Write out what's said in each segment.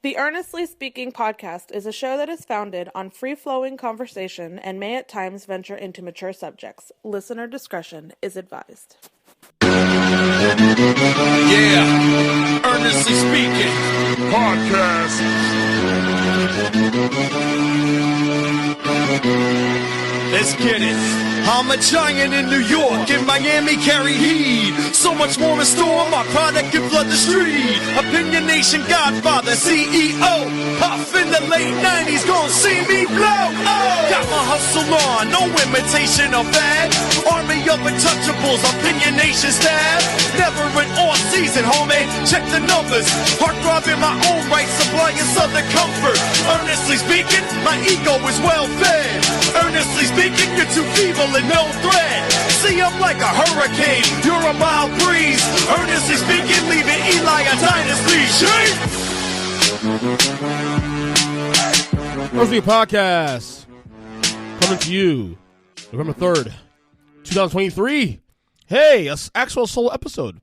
The Earnestly Speaking podcast is a show that is founded on free-flowing conversation and may at times venture into mature subjects. Listener discretion is advised. Yeah, Earnestly Speaking podcast. Let's get it. I'm a giant in New York, in Miami carry heat. So much more in store, my product can flood the street. Opinion Nation Godfather, CEO. Puff in the late 90s, gon' see me blow. Oh, got my hustle on, no imitation of that. Army of untouchables, Opinion Nation staff. Never an off season, homie, check the numbers. Heart throb in my own right, supplying southern comfort. Earnestly speaking, my ego is well fed. Earnestly speaking, you're too feeble and no threat. See, I'm like a hurricane, you're a mild breeze. Earnestly speaking, leaving Eli a dynasty. Shake! Earnestly Podcast coming to you November 3rd, 2023. Hey, an actual solo episode.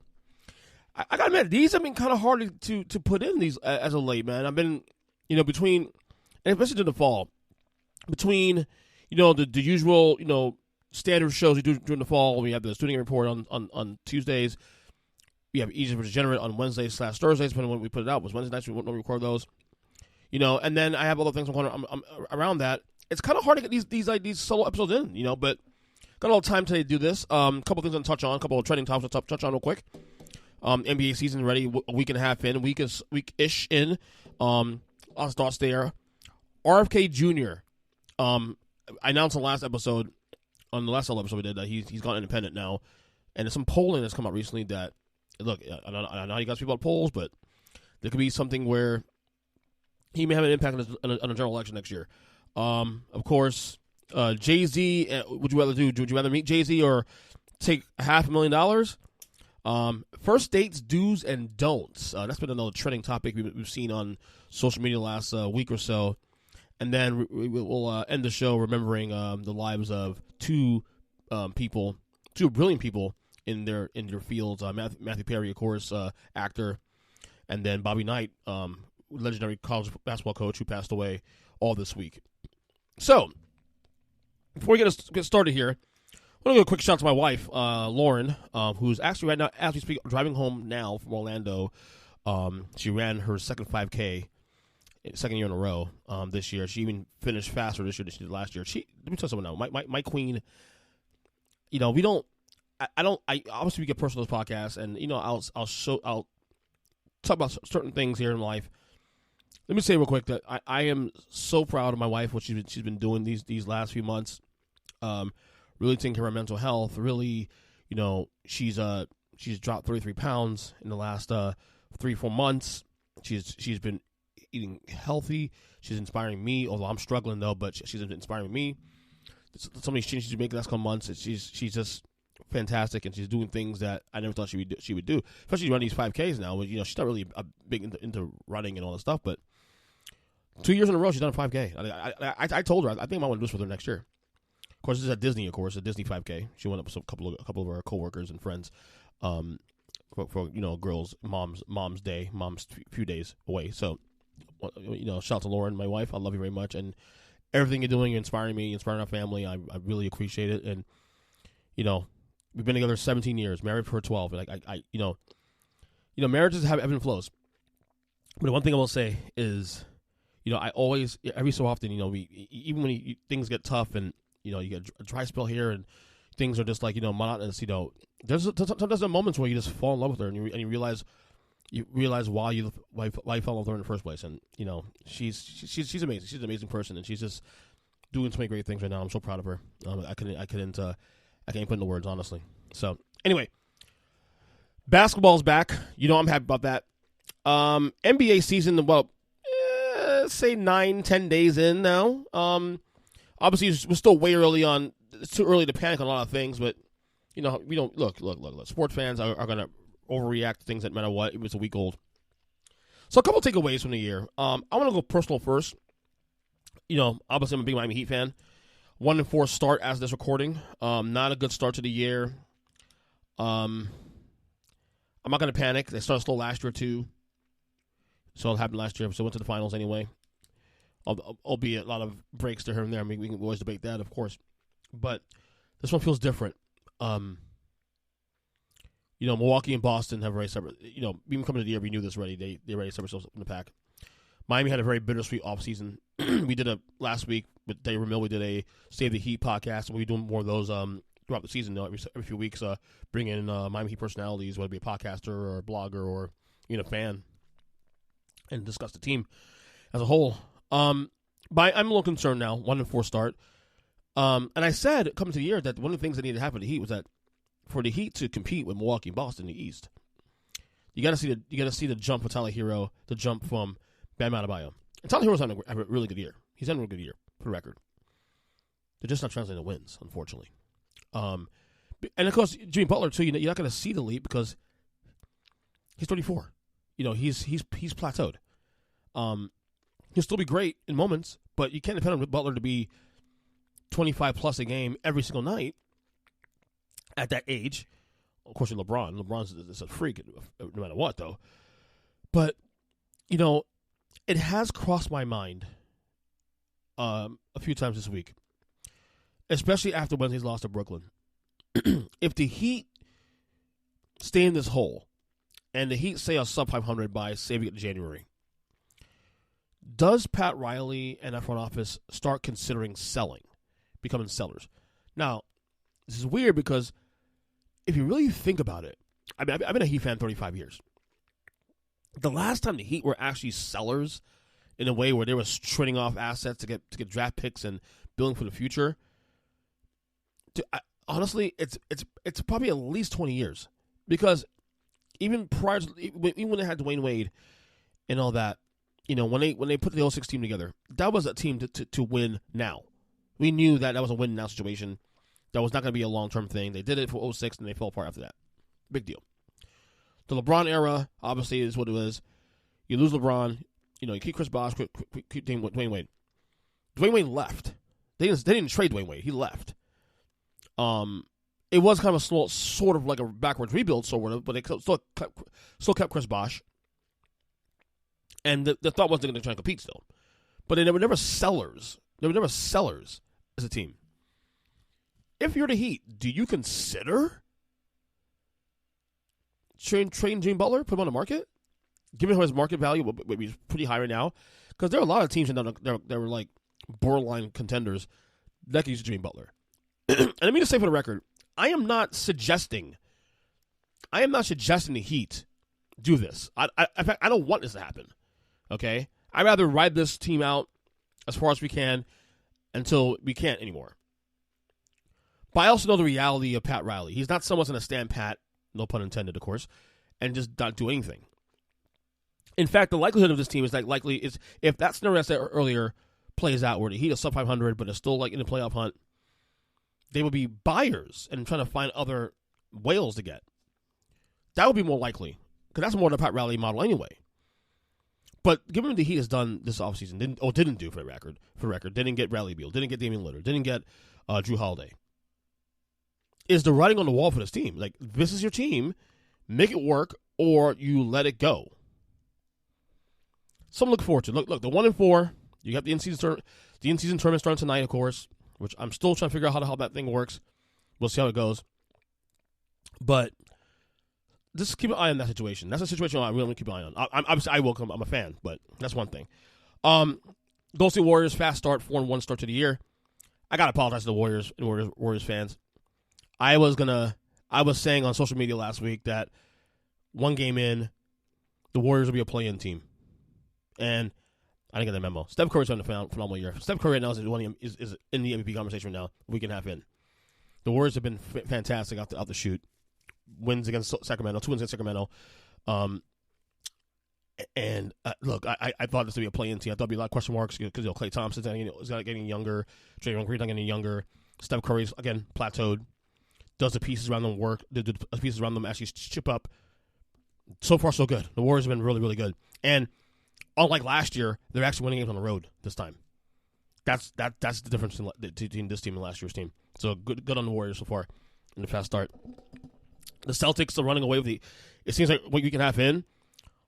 I gotta admit, these have been kind of hard to put in these as of late, man. I've been, between, and especially in the fall, between, the usual, standard shows we do during the fall. We have the Student Report on Tuesdays. We have EJ Christian on Wednesdays/Thursdays, depending on when we put it out. It was Wednesday nights we won't record those, and then I have other things I'm around that. It's kind of hard to get these solo episodes in, but got a little time today to do this. A couple things to touch on, a couple of trending topics to touch on real quick. NBA season ready, a week and a half in, week-ish in. Lots of thoughts there. RFK Jr. I announced on the last episode we did that he's gone independent now, and there's some polling that's come out recently that, look, I know how you guys feel about polls, but there could be something where he may have an impact on a general election next year. Of course, Jay-Z, would you rather meet Jay-Z or take $500,000? First dates, do's and don'ts. That's been another trending topic we've seen on social media last week or so. And then we'll end the show remembering the lives of two brilliant people in their fields. Matthew Perry, of course, actor, and then Bobby Knight, legendary college basketball coach who passed away all this week. So, before we get started here, I want to give a quick shout out to my wife, Lauren, who's actually right now, as we speak, driving home now from Orlando. She ran her second 5K. Second year in a row this year. She even finished faster this year than she did last year. Let me tell you something now. My queen, I obviously we get personal this podcast, and I'll talk about certain things here in life. Let me say real quick that I am so proud of my wife, what she's been doing these last few months. Really taking care of her mental health. Really, she's dropped 33 pounds in the last 3-4 months. She's been eating healthy. She's inspiring me, although I'm struggling though, but she's inspiring me. Some of these changes she's making the last couple months, she's just fantastic, and she's doing things that I never thought she would do. Especially running these 5Ks now. She's not really big into running and all that stuff, but 2 years in a row she's done a 5K. I told her I think I might want to do this with her next year. Of course, this is at Disney. Of course, a Disney 5K. She went up with a couple of our coworkers and friends. For girls, mom's day, mom's few days away. So. Shout out to Lauren, my wife. I love you very much, and everything you're doing, you're inspiring me, inspiring our family. I really appreciate it. And we've been together 17 years, married for 12. And marriages have ebb and flows. But the one thing I will say is, I always, every so often, even when things get tough and you get a dry spell here and things are just like monotonous. There's sometimes moments where you just fall in love with her and you realize. You realize why you fell in love with her in the first place, and she's amazing. She's an amazing person, and she's just doing so many great things right now. I'm so proud of her. I can't put into words, honestly. So anyway, basketball's back. I'm happy about that. NBA season, say 9-10 days in now. Obviously we're still way early on. It's too early to panic on a lot of things, but we don't look. Sports fans are gonna overreact to things that matter what. It was a week old. So a couple takeaways from the year. I want to go personal first. Obviously I'm a big Miami Heat fan. 1-4 start as this recording. Not a good start to the year. I'm not going to panic. They started slow last year too. So it happened last year. So went to the finals anyway. Albeit a lot of breaks to here and there. I mean, we can always debate that, of course. But this one feels different. Milwaukee and Boston have very separate. Even coming to the year, we knew this already. They already separate themselves in the pack. Miami had a very bittersweet offseason. We did a last week with Dave Ramil. We did a Save the Heat podcast, and we'll be doing more of those throughout the season. Every few weeks, bring in Miami Heat personalities, whether it be a podcaster or a blogger or a fan, and discuss the team as a whole. But I'm a little concerned now. 1-4 start. And I said coming to the year that one of the things that needed to happen to the Heat was that for the Heat to compete with Milwaukee and Boston in the East, you got to see the jump for Tyler Hero, the jump from Bam Adebayo. And Tyler Hero's having a really good year. He's having a good year, for the record. They're just not translating to wins, unfortunately. And of course, Jimmy Butler too. You're not going to see the leap because he's 34. He's plateaued. He'll still be great in moments, but you can't depend on Butler to be 25 plus a game every single night at that age. Of course, you're LeBron. LeBron's a freak no matter what, though. But it has crossed my mind a few times this week, especially after Wednesday's loss to Brooklyn. If the Heat stay in this hole, and the Heat say a sub 500 by, say, we get to January, does Pat Riley and that front office start considering becoming sellers? Now, this is weird because if you really think about it, I've been a Heat fan 35 years. The last time the Heat were actually sellers in a way where they were trading off assets to get draft picks and building for the future, honestly, it's probably at least 20 years. Because even prior to, even when they had Dwayne Wade and all that, when they put the 06 team together, that was a team to win now. We knew that was a win now situation. That was not going to be a long-term thing. They did it for 06 and they fell apart after that. Big deal. The LeBron era, obviously, is what it was. You lose LeBron, you keep Chris Bosh, keep Dwayne Wade. Dwayne Wade left. They didn't trade Dwayne Wade. He left. It was kind of a sort of like a backwards rebuild, sort of, but they still kept Chris Bosh. And the thought was they're going to try and compete still. But they were never sellers. They were never sellers as a team. If you're the Heat, do you consider trading Jimmy Butler, put him on the market? Given his market value, which is pretty high right now, because there are a lot of teams that were like borderline contenders that could use Jimmy Butler. And let me just say for the record, I am not suggesting the Heat do this. In fact, I don't want this to happen. Okay? I'd rather ride this team out as far as we can until we can't anymore. But I also know the reality of Pat Riley. He's not someone's going to stand pat, no pun intended, of course, and just not do anything. In fact, the likelihood of this team is if that scenario I said earlier plays out where the Heat is sub 500 but is still like in the playoff hunt, they would be buyers and trying to find other whales to get. That would be more likely because that's more the Pat Riley model anyway. But given what the Heat has done this offseason, didn't do for the record, didn't get Bradley Beal, didn't get Damian Lillard, didn't get Drew Holiday, is the writing on the wall for this team. Like, this is your team, make it work, or you let it go. Something to look forward to. Look, the 1-4. You got the in-season tournament starting tonight, of course, which I'm still trying to figure out how that thing works. We'll see how it goes. But just keep an eye on that situation. That's a situation I really keep an eye on. Obviously, I will come. I'm a fan, but that's one thing. Golden State Warriors, fast start, 4-1 start to the year. I got to apologize to the Warriors and Warriors fans. I was saying on social media last week that one game in, the Warriors will be a play-in team. And I didn't get that memo. Steph Curry's having a phenomenal year. Steph Curry right now is in the MVP conversation right now, a week and a half in. The Warriors have been fantastic out the shoot. Wins against Sacramento, 2 wins against Sacramento. Look, I thought this would be a play-in team. I thought it'd be a lot of question marks because Klay Thompson's getting younger. Draymond Green's getting younger. Steph Curry's, again, plateaued. Does the pieces around them work? The pieces around them actually chip up. So far, so good. The Warriors have been really, really good. And unlike last year, they're actually winning games on the road this time. That's the difference between this team and last year's team. So good on the Warriors so far in the fast start. The Celtics are running away with it seems like what you can have in.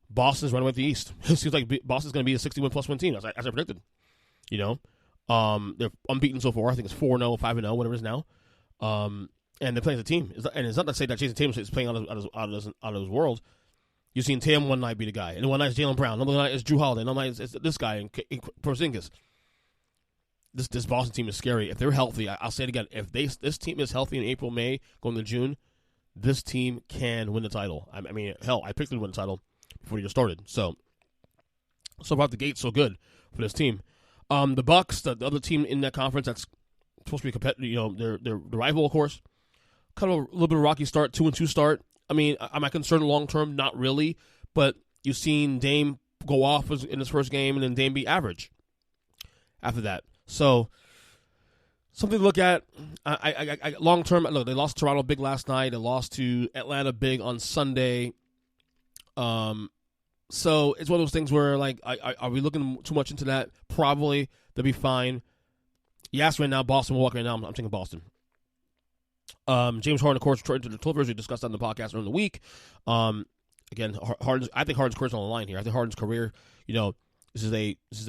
Boston's running away with the East. It seems like Boston's going to be a 61-plus win team, as I predicted. You know, they're unbeaten so far. I think it's 4-0, 5-0, whatever it is now. And they're playing as a team. And it's not to say that Jason Tatum is playing out of his world. You've seen Tatum one night be the guy, and one night is Jaylen Brown, another night is Drew Holiday, another night is this guy and Porzingis. This Boston team is scary. If they're healthy, I'll say it again. If this team is healthy in April, May, going to June, this team can win the title. I mean, hell, I picked them to win the title before the year started. So about the gate, so good for this team. The Bucks, the other team in that conference that's supposed to be competitive, you know, they're the rival, of course. Kind of a little bit of a rocky start, 2-2 start. I mean, am I concerned long term? Not really. But you've seen Dame go off in his first game, and then Dame be average after that. So something to look at. I long term. Look, they lost to Toronto big last night. They lost to Atlanta big on Sunday. So it's one of those things where, like, are we looking too much into that? Probably. They'll be fine. Yes, right now, Boston will walk right now. I'm taking Boston. James Harden, of course, returned to the Clippers. We discussed that on the podcast during the week. Again, I think Harden's career's on the line here. I think Harden's career, you know, this is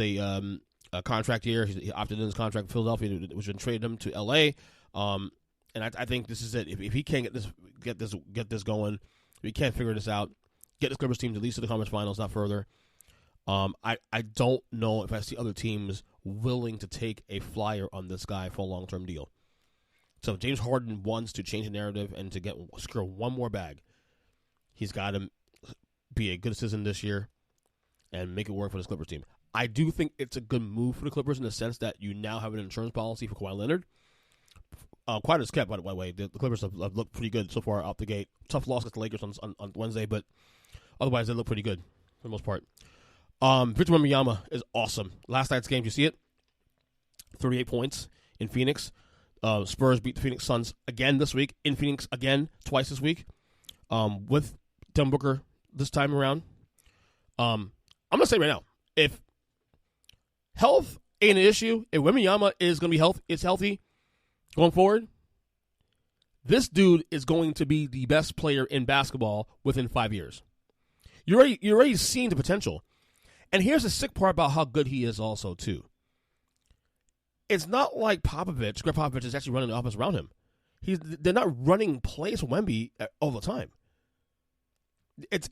a contract year. He opted in his contract in Philadelphia, which then traded him to L.A. And I think this is it. If he can't get this going, if he can't figure this out, get this Clippers team at least to the conference finals, not further. I don't know if I see other teams willing to take a flyer on this guy for a long-term deal. So if James Harden wants to change the narrative and to secure one more bag, he's got to be a good citizen this year and make it work for this Clippers team. I do think it's a good move for the Clippers in the sense that you now have an insurance policy for Kawhi Leonard. Quite as kept, by the way. The Clippers have looked pretty good so far out the gate. Tough loss against the Lakers on Wednesday, but otherwise they look pretty good for the most part. Victor Wembanyama is awesome. Last night's game, did you see it? 38 points in Phoenix. Spurs beat the Phoenix Suns again this week. In Phoenix again, twice this week. With Devin Booker this time around. I'm going to say right now, if health ain't an issue, if Wembanyama is going to be healthy going forward, this dude is going to be the best player in basketball within 5 years. You're already seeing the potential. And here's the sick part about how good he is also, too. It's not like Greg Popovich is actually running the offense around him. They're not running plays for Wemby all the time. It's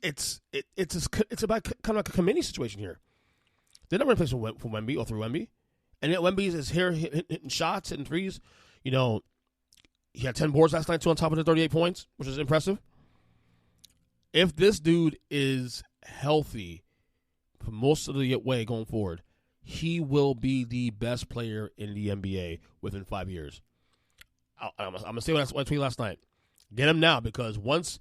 about kind of like a committee situation here. They're not running plays for Wemby or through Wemby. And yet Wemby is here hitting shots, hitting threes. You know, he had 10 boards last night, 2 on top of the 38 points, which is impressive. If this dude is healthy for most of the way going forward, he will be the best player in the NBA within 5 years. I'm going to say what I tweeted last night. Get him now, because once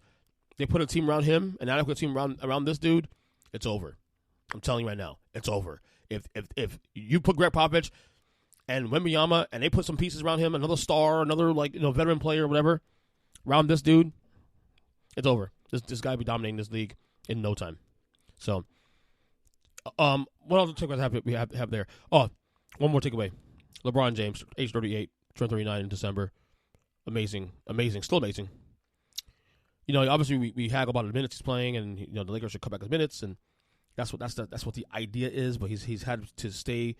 they put a team around him, an adequate team around this dude, it's over. I'm telling you right now, it's over. If you put Greg Popovich and Wembanyama and they put some pieces around him, another star, another veteran player or whatever, around this dude, it's over. This guy will be dominating this league in no time. So, what else takeaways we have there? Oh, one more takeaway. LeBron James, age 38, turned 39 in December. Amazing, still amazing. You know, obviously we haggle about the minutes he's playing, and you know the Lakers should cut back his minutes, and that's what the idea is. But he's had to stay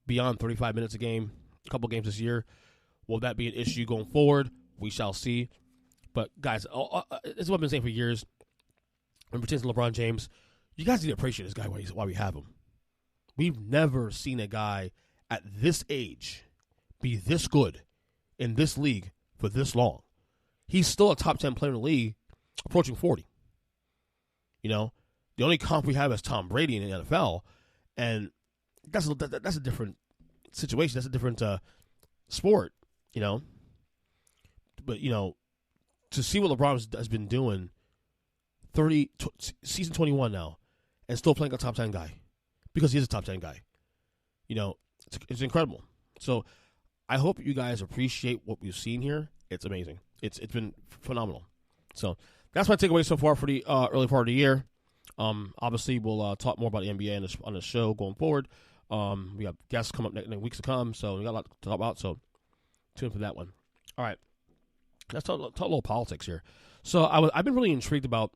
beyond 35 minutes a game, a couple games this year. Will that be an issue going forward? We shall see. But guys, this is what I've been saying for years. When it pertains to LeBron James, you guys need to appreciate this guy while we have him. We've never seen a guy at this age be this good in this league for this long. He's still a top 10 player in the league, approaching 40. You know, the only comp we have is Tom Brady in the NFL, and that's a different situation. That's a different sport, you know. But, you know, to see what LeBron has been doing, season 21 now, and still playing a top 10 guy, because he is a top 10 guy. You know, it's incredible. So I hope you guys appreciate what we've seen here. It's amazing. It's been phenomenal. So that's my takeaway so far for the early part of the year. Obviously, we'll talk more about the NBA on the show going forward. We have guests come up next weeks to come, so we got a lot to talk about. So tune in for that one. All right, let's talk a little politics here. So I've been really intrigued about,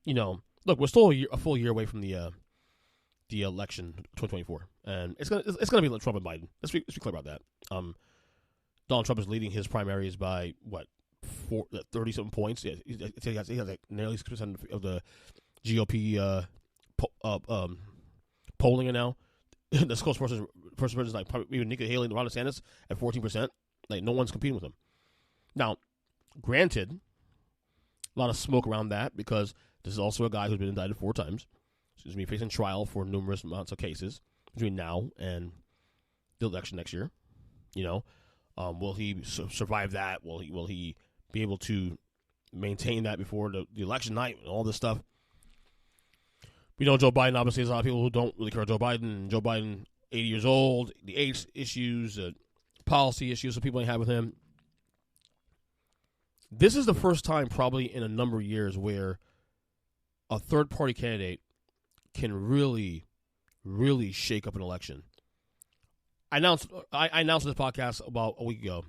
you know, look, we're still a full year away from the election 2024, and it's gonna be Trump and Biden. Let's be clear about that. Donald Trump is leading his primaries by what 30-something points. Yeah, he has like nearly 6% of the GOP polling it now. The close person is like probably even Nikki Haley and Ron DeSantis at 14%. Like no one's competing with him. Now, granted, a lot of smoke around that because this is also a guy who's been indicted 4 times. So he's going to be facing trial for numerous amounts of cases between now and the election next year. You know, will he survive that? Will he be able to maintain that before the election night and all this stuff? We know Joe Biden, obviously, there's a lot of people who don't really care about Joe Biden. Joe Biden, 80 years old, the age issues, policy issues that people ain't have with him. This is the first time probably in a number of years where a third-party candidate can really, really shake up an election. I announced this podcast about a week ago.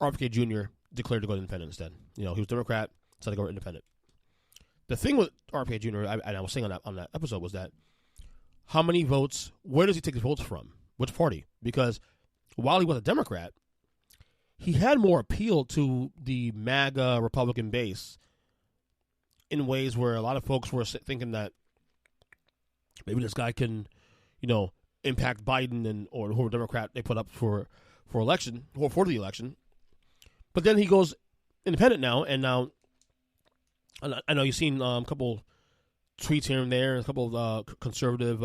RFK Jr. declared to go independent instead. You know, he was Democrat, decided to go independent. The thing with RFK Jr., I was saying on that episode, was that how many votes, where does he take his votes from? Which party? Because while he was a Democrat, he had more appeal to the MAGA Republican base in ways where a lot of folks were thinking that maybe this guy can, you know, impact Biden or whoever Democrat they put up for election or for the election. But then he goes independent now, and now I know you've seen a couple tweets here and there, a couple of conservative,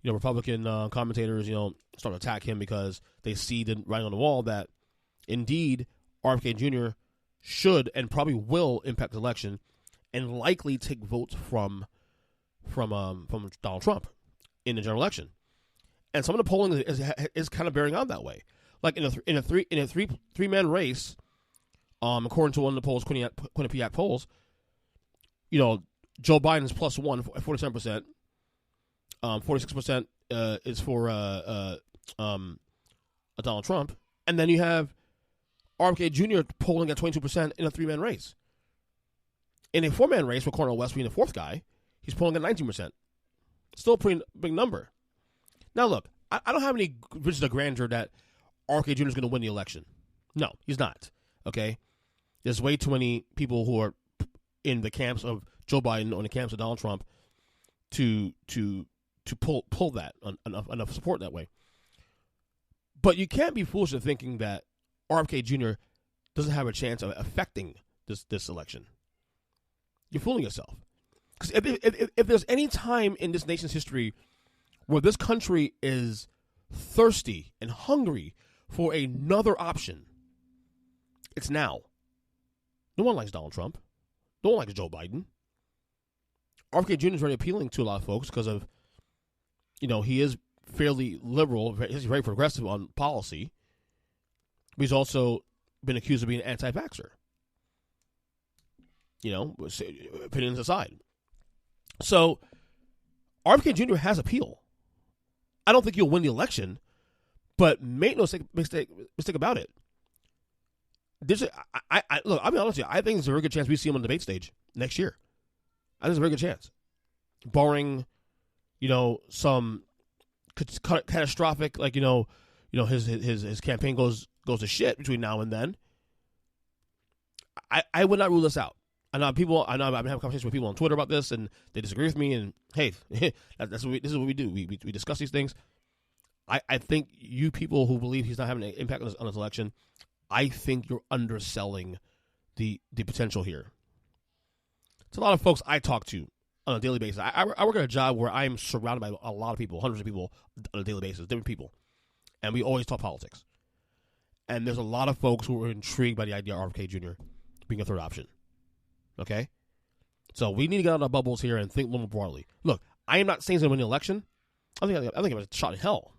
Republican commentators, start to attack him because they see the writing on the wall that indeed RFK Jr. should and probably will impact the election and likely take votes from Donald Trump in the general election. And some of the polling is kind of bearing out that way. Like in a three-man race, according to one of the polls, Quinnipiac polls, Joe Biden's +1 at 47%. 46% is for Donald Trump, and then you have RFK Jr. polling at 22% in a 3-man race. In a 4-man race with Cornel West being the 4th guy, he's polling at 19%. Still a pretty big number. Now look, I don't have any visions of grandeur that RFK Jr. is going to win the election. No, he's not. Okay, there's way too many people who are in the camps of Joe Biden or in the camps of Donald Trump to pull that enough support that way. But you can't be foolish in thinking that RFK Jr. doesn't have a chance of affecting this election. You're fooling yourself. Because if there's any time in this nation's history where this country is thirsty and hungry for another option, it's now. No one likes Donald Trump. No one likes Joe Biden. RFK Jr. is very appealing to a lot of folks because of, he is fairly liberal. He's very progressive on policy. But he's also been accused of being an anti-vaxxer. Opinions aside. So, RFK Jr. has appeal. I don't think he'll win the election, but make no mistake about it. Look, I'll be honest with you. I think there's a very good chance we see him on the debate stage next year. I think there's a very good chance. Barring, some catastrophic, his campaign goes to shit between now and then. I would not rule this out. I know I've been having conversations with people on Twitter about this, and they disagree with me. And hey, this is what we do. We discuss these things. I think you people who believe he's not having an impact on this election, I think you're underselling the potential here. It's a lot of folks I talk to on a daily basis. I work at a job where I'm surrounded by a lot of people, hundreds of people on a daily basis, different people, and we always talk politics. And there's a lot of folks who are intrigued by the idea of RFK Jr. being a third option. Okay? So we need to get out of our bubbles here and think a little more broadly. Look, I am not saying he's going to win the election. I think it was a shot in hell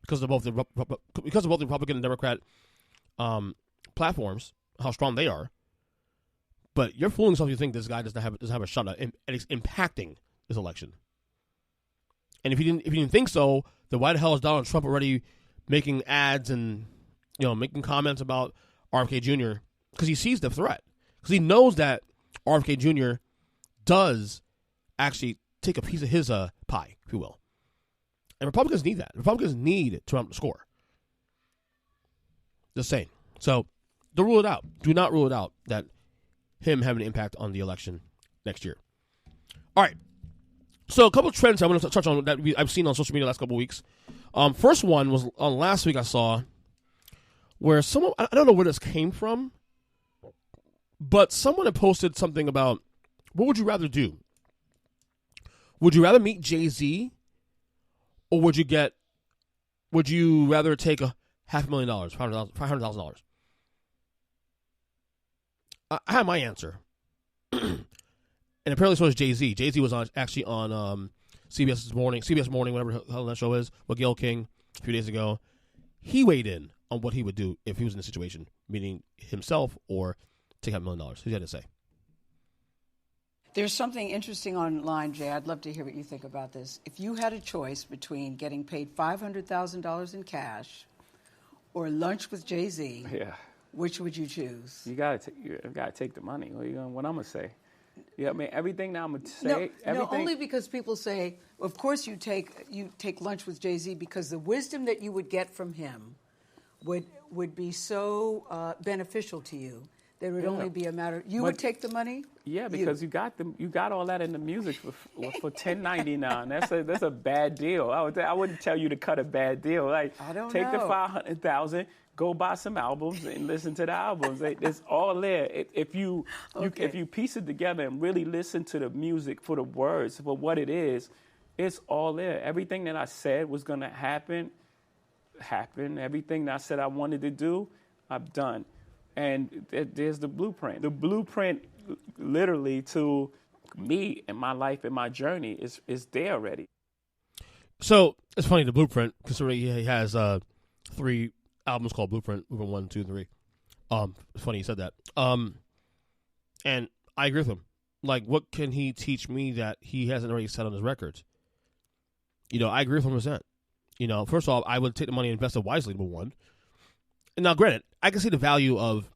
because of both the Republican and Democrat platforms, how strong they are. But you're fooling yourself if you think this guy doesn't have a shot at impacting this election. And if you didn't think so, then why the hell is Donald Trump already making ads and making comments about RFK Jr. Because he sees the threat. Because he knows that RFK Jr. does actually take a piece of his pie, if you will. And Republicans need that. Republicans need Trump to score. Just saying. So don't rule it out. Do not rule it out that him having an impact on the election next year. All right. So a couple of trends I want to touch on that I've seen on social media the last couple of weeks. First one was on last week I saw where someone, I don't know where this came from, but someone had posted something about, what would you rather do? Would you rather meet Jay-Z, or would you rather take $500,000, $500,000? I have my answer. And apparently so was Jay-Z. Jay-Z was actually on CBS Morning, whatever the hell that show is, with Gayle King a few days ago. He weighed in on what he would do if he was in a situation, meaning himself or take out $1 million. What do you have to say? There's something interesting online, Jay. I'd love to hear what you think about this. If you had a choice between getting paid $500,000 in cash or lunch with Jay-Z, which would you choose? You gotta take the money. What I'm gonna say? Yeah, I mean everything that I'm gonna say. No, only because people say, of course you take lunch with Jay-Z because the wisdom that you would get from him would be so beneficial to you. There would only be a matter. You would take the money. Yeah, because you got all that in the music for $10.99. That's a bad deal. I wouldn't tell you to cut a bad deal. Like I don't take know. the $500,000, go buy some albums and listen to the albums. It's all there. If you piece it together and really listen to the music for the words for what it is, it's all there. Everything that I said was gonna happen. Everything that I said I wanted to do, I've done. And there's the blueprint. The blueprint, literally, to me and my life and my journey is there already. So it's funny, the blueprint, considering he has 3 albums called Blueprint 1, 2, and 3. It's funny you said that. And I agree with him. Like, what can he teach me that he hasn't already said on his records? I agree with him 100%. First of all, I would take the money and invest it wisely, number one. And now, granted, I can see the value of,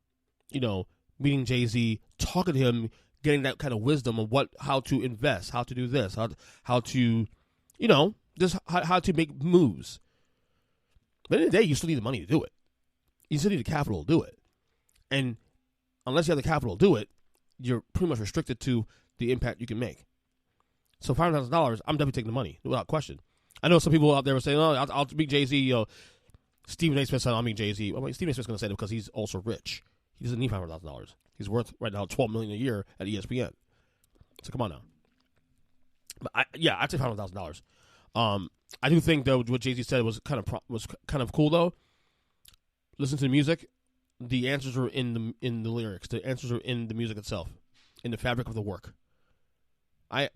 meeting Jay-Z, talking to him, getting that kind of wisdom of how to invest, how to do this, how to, just how to make moves. But at the end of the day, you still need the money to do it. You still need the capital to do it. And unless you have the capital to do it, you're pretty much restricted to the impact you can make. So $500,000, I'm definitely taking the money, without question. I know some people out there were saying, oh, I'll meet Jay-Z, Stephen A. Smith said, I mean Jay-Z. Well, Stephen A. Smith's going to say that because he's also rich. He doesn't need $500,000. He's worth right now $12 million a year at ESPN. So come on now. But I'd say $500,000. I do think though what Jay-Z said was kind of cool though. Listen to the music. The answers are in the lyrics. The answers are in the music itself, in the fabric of the work. I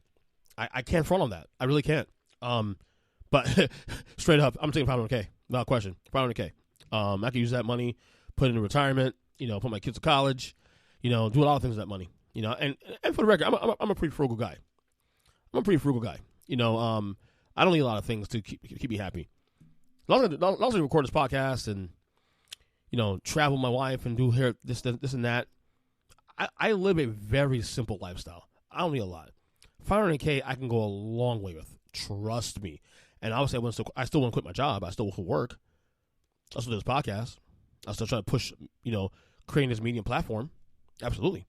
can't front on that. I really can't. But straight up, I'm taking $500K. Without question, $500K. I could use that money, put it in retirement, put my kids to college, do a lot of things with that money, and for the record, I'm a pretty frugal guy. I don't need a lot of things to keep me happy. As long as I record this podcast and, travel with my wife and do this and that, I live a very simple lifestyle. I don't need a lot. $500K I can go a long way with. Trust me. And obviously, I still want to quit my job. I still will work. I still do this podcast. I still try to push, creating this medium platform. Absolutely.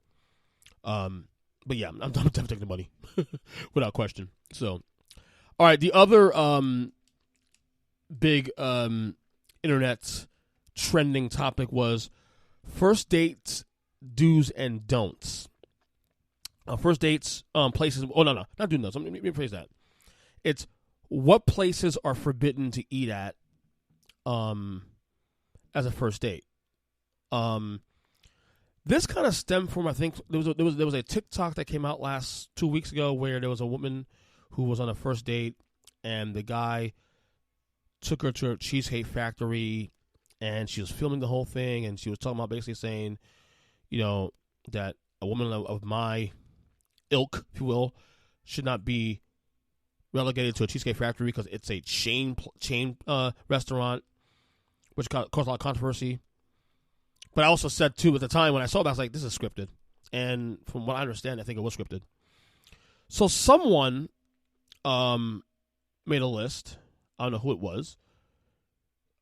But yeah, I'm definitely taking the money without question. So, all right. The other big internet trending topic was first dates, do's and don'ts. First dates, places. Oh no, not doing those. Let me rephrase that. It's what places are forbidden to eat at as a first date. This kind of stemmed from, I think, there was a TikTok that came out 2 weeks ago where there was a woman who was on a first date and the guy took her to a Cheesecake Factory and she was filming the whole thing and she was talking about basically saying, that a woman of my ilk, if you will, should not be relegated to a Cheesecake Factory because it's a chain restaurant, which caused a lot of controversy. But I also said, too, at the time when I saw that, I was like, this is scripted. And from what I understand, I think it was scripted. So someone made a list. I don't know who it was.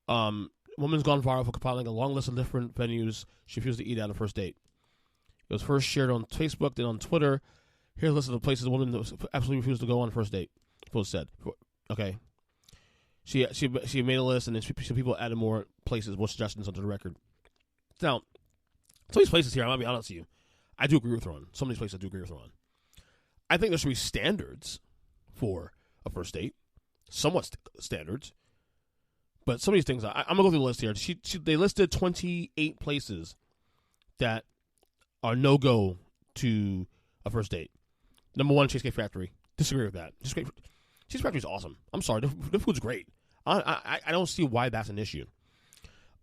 Woman's gone viral for compiling a long list of different venues she refused to eat at on a first date. It was first shared on Facebook, then on Twitter. Here's a list of the places the woman absolutely refused to go on a first date. Post said, okay. She made a list, and then some people added more places, more suggestions onto the record. Now, some of these places here, I'm going to be honest with you, I do agree with her on. Some of these places I do agree with her on. I think there should be standards for a first date, somewhat standards. But some of these things, I'm going to go through the list here. They listed 28 places that are no-go to a first date. Number 1, Cheesecake Factory. Disagree with that. Cheesecake Factory is awesome. I'm sorry. The food's great. I don't see why that's an issue.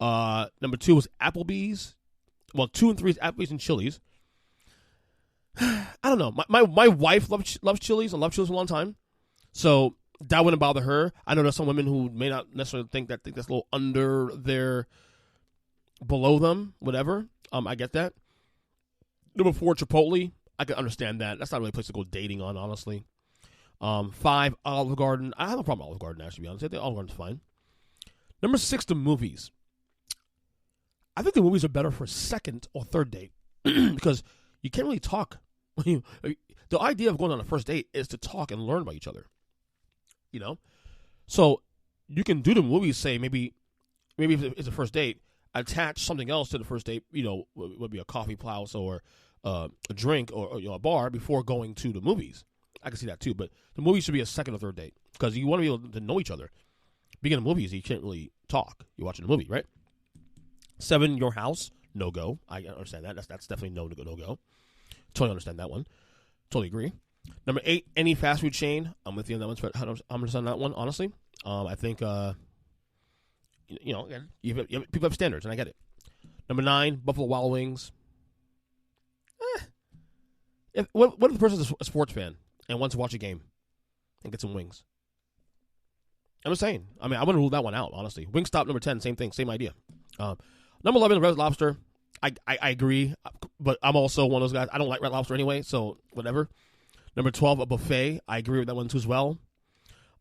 Number 2 was Applebee's. Well, 2 and 3 is Applebee's and Chili's. I don't know. My wife loves Chili's and loved Chili's for a long time. So that wouldn't bother her. I know there's some women who may not necessarily think that's a little under their, below them, whatever. I get that. Number 4, Chipotle. I can understand that. That's not really a place to go dating on, honestly. 5, Olive Garden. I have no problem with Olive Garden, actually, to be honest. I think Olive Garden's fine. Number 6, the movies. I think the movies are better for a second or third date because you can't really talk. The idea of going on a first date is to talk and learn about each other. You know? So you can do the movies, say, maybe if it's a first date, attach something else to the first date, would be a coffee house or a drink or a bar before going to the movies. I can see that too, but the movie should be a second or third date because you want to be able to know each other. Being in movies, you can't really talk. You're watching a movie, right? 7, your house, no go. I understand that. That's definitely no go. Totally understand that one. Totally agree. Number 8, any fast food chain. I'm with you on that one. I'm on that one, honestly. I think, again, people have standards, and I get it. Number 9, Buffalo Wild Wings. What if the person's a sports fan and wants to watch a game and get some wings? I'm just saying. I mean, I wouldn't rule that one out, honestly. Wingstop, number 10, same thing, same idea. Number 11, Red Lobster. I agree, but I'm also one of those guys. I don't like Red Lobster anyway, so whatever. Number 12, a buffet. I agree with that one too as well.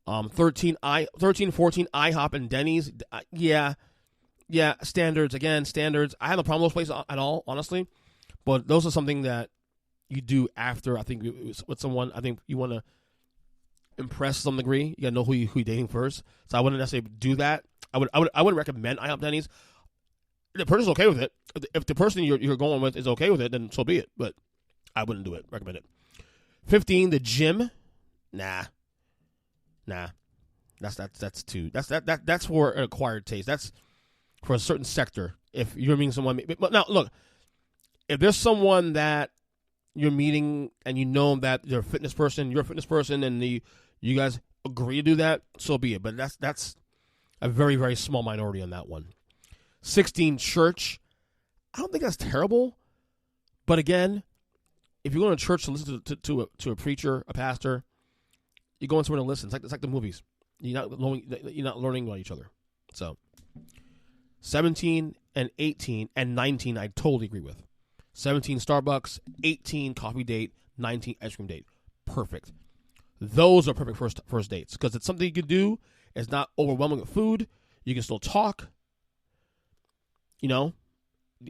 13, 14, IHOP and Denny's. Yeah, standards. Again, standards. I have no problem with those places at all, honestly. But those are something that you do after, I think, with someone. I think you want to impress to some degree. You got to know who you're dating first. So I wouldn't necessarily do that. I wouldn't recommend IHOP Denny's. If the person's okay with it, if the person you're going with is okay with it, then so be it. But I wouldn't do it. Recommend it. 15, the gym. Nah. That's too. That's for an acquired taste. That's for a certain sector. If you're meeting someone, but now look, if there's someone that you're meeting and you know that they're a fitness person, you're a fitness person, and you guys agree to do that, so be it. But that's a very, very small minority on that one. 16, church. I don't think that's terrible. But again, if you're going to church to listen to a preacher, a pastor, you're going somewhere to listen. It's like the movies. You're not learning about each other. So 17 and 18 and 19, I totally agree with. 17, Starbucks. 18, coffee date. 19, ice cream date. Perfect. Those are perfect first dates because it's something you can do. It's not overwhelming with food. You can still talk. The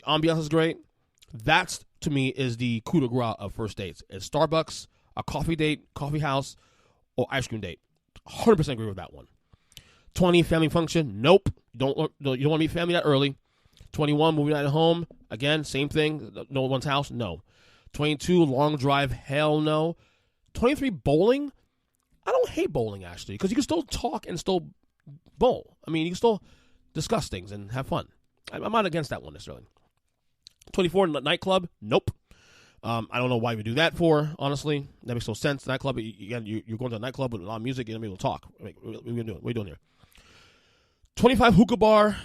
ambiance is great. That's, to me, is the coup de grace of first dates. It's Starbucks, a coffee date, coffee house, or ice cream date. 100% agree with that one. 20, family function. Nope. You don't want to meet family that early. 21, movie night at home. Again, same thing. No one's house. No. 22, long drive. Hell no. 23, bowling. I don't hate bowling, actually, because you can still talk and still bowl. I mean, you can still discuss things and have fun. I'm not against that one necessarily. 24, nightclub. Nope. I don't know why we do that for, honestly. That makes no sense. Nightclub, you're going to a nightclub with a lot of music, you're going to be able to talk. What are we doing here? 25, hookah bar.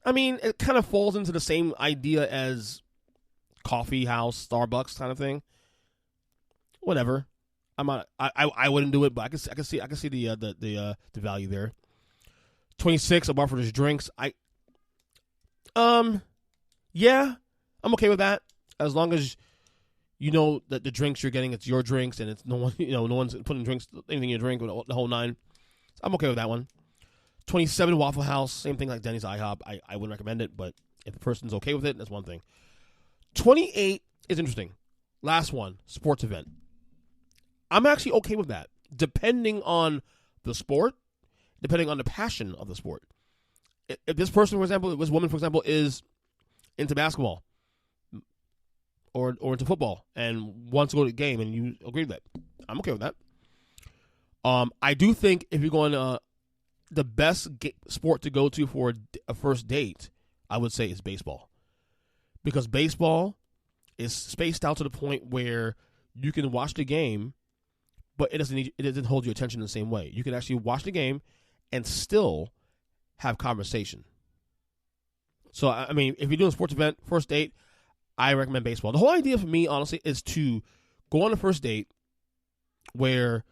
I mean, it kind of falls into the same idea as coffee house, Starbucks kind of thing. Whatever. I wouldn't do it, but I can see the value there. 26, a bar for just drinks. Yeah, I'm okay with that as long as you know that the drinks you're getting, it's your drinks, and it's no one, no one's putting drinks, anything in your drink, the whole nine. I'm okay with that one. 27 Waffle House, same thing like Denny's, IHOP. I wouldn't recommend it, but if the person's okay with it, that's one thing. 28 is interesting. Last one, sports event. I'm actually okay with that, depending on the sport, depending on the passion of the sport. If this person, for example, this woman, for example, is into basketball or into football and wants to go to the game and you agree with that, I'm okay with that. I do think if you're going to the best sport to go to for a first date, I would say is baseball. Because baseball is spaced out to the point where you can watch the game, but it doesn't hold your attention in the same way. You can actually watch the game and still have conversation. So, I mean, if you're doing a sports event, first date, I recommend baseball. The whole idea for me, honestly, is to go on a first date where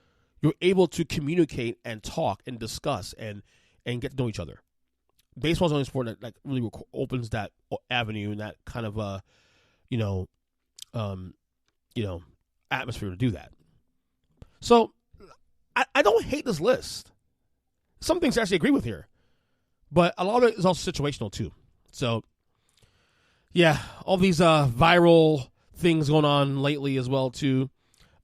you're able to communicate and talk and discuss and get to know each other. Baseball is the only sport that like really opens that avenue and that kind of atmosphere to do that. So I don't hate this list. Some things I actually agree with here, but a lot of it is also situational too. So yeah, all these viral things going on lately as well too.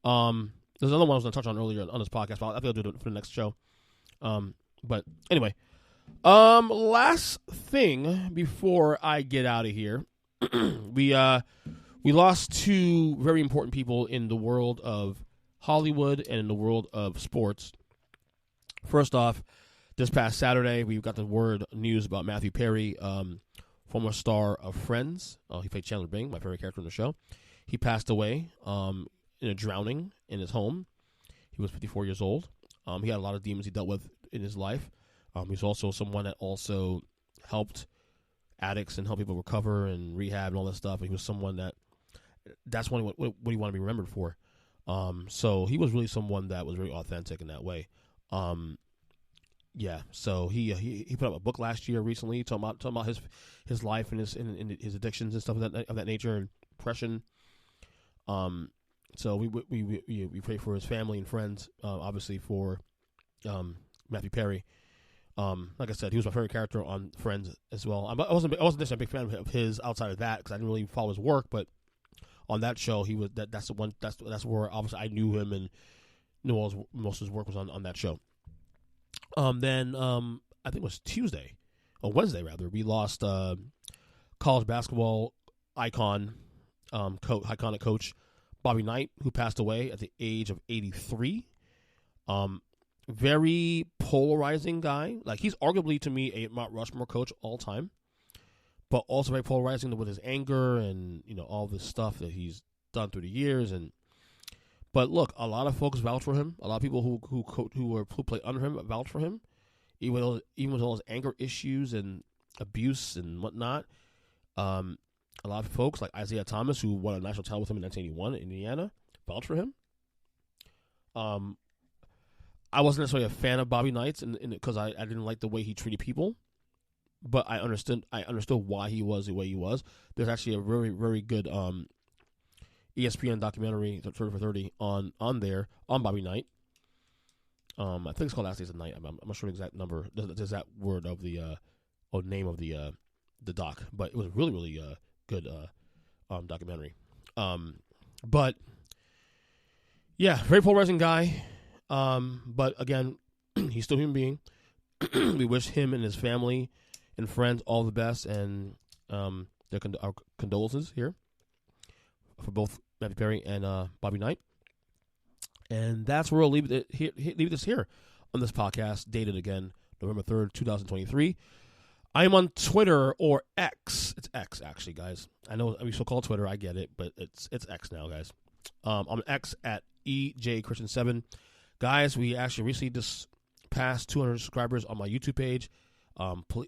There's another one I was going to touch on earlier on this podcast, but I think I'll do it for the next show. But anyway, last thing before I get out of here, we lost two very important people in the world of Hollywood and in the world of sports. First off, this past Saturday, we got the news about Matthew Perry, former star of Friends. He played Chandler Bing, my favorite character in the show. He passed away in a drowning in his home. He was 54 years old. He had a lot of demons he dealt with in his life. He's also someone that also helped addicts and helped people recover and rehab and all that stuff. He was someone that's what he wanted to be remembered for. So he was really someone that was very authentic in that way. Yeah. So he put up a book last year recently talking about his life and his addictions and stuff of that nature and depression. So we pray for his family and friends, obviously for Matthew Perry. Like I said, he was my favorite character on Friends as well. I wasn't necessarily a big fan of his outside of that because I didn't really follow his work, but on that show he was that's the one that's where obviously I knew him and knew most of his work was on that show. Then I think it was Wednesday rather, we lost college basketball iconic coach Bobby Knight, who passed away at the age of 83. Very polarizing guy. Like, he's arguably, to me, a Mount Rushmore coach all time, but also very polarizing with his anger and, all this stuff that he's done through the years. But look, a lot of folks vouch for him. A lot of people who play under him vouch for him, even with all his anger issues and abuse and whatnot. A lot of folks like Isaiah Thomas, who won a national title with him in 1981 in Indiana, vouch for him. I wasn't necessarily a fan of Bobby Knight's because I didn't like the way he treated people, but I understood why he was the way he was. There's actually a very, very good ESPN documentary, 30 for 30, on Bobby Knight. I think it's called Last Days of Night. I'm not sure the exact number, the exact word of the or name of the doc, but it was a really, really good documentary. But yeah, very polarizing guy. But again, he's still a human being. We wish him and his family and friends all the best, and our condolences here for both Matthew Perry and Bobby Knight. And that's where we'll leave this here on this podcast, dated again November 3rd, 2023. I am on Twitter or X. It's X, actually, guys. I know we still call it Twitter. I get it, but it's X now, guys. I'm X at EJ Christian 7. Guys, we actually recently just passed 200 subscribers on my YouTube page.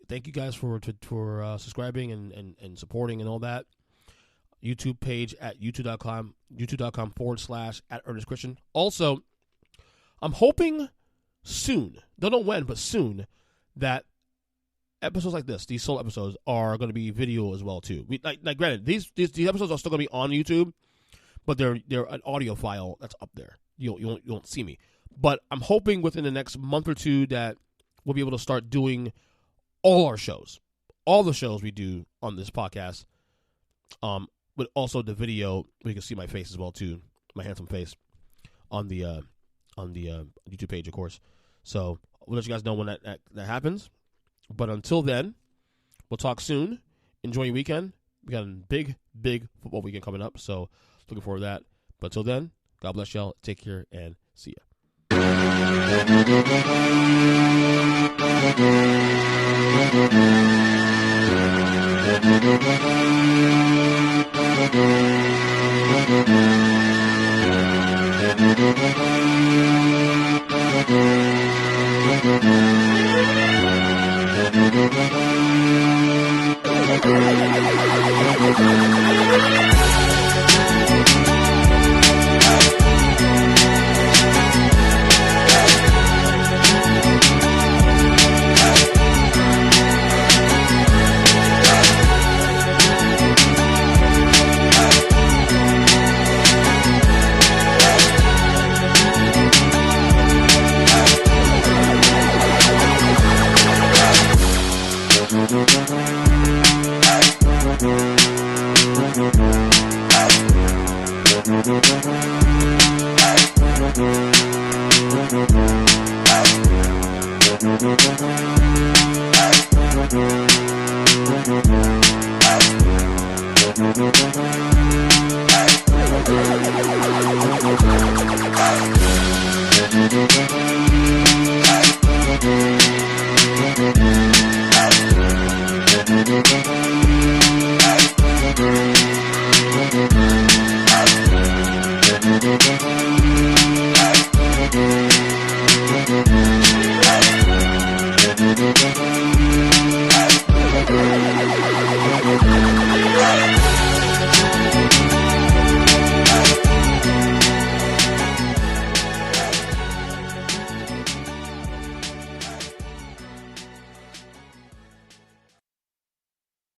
Thank you guys for subscribing and supporting and all that. YouTube page at youtube.com/@Earnest Christian. Also, I'm hoping soon, don't know when, but soon, that episodes like this, these solo episodes, are going to be video as well too. Granted, these episodes are still going to be on YouTube, but they're an audio file that's up there. You won't see me. But I'm hoping within the next month or two that we'll be able to start doing all our shows, all the shows we do on this podcast, but also the video where you can see my face as well too, my handsome face on the YouTube page, of course. So we'll let you guys know when that happens. But until then, we'll talk soon. Enjoy your weekend. We got a big football weekend coming up, so looking forward to that. But until then, God bless y'all. Take care and see ya.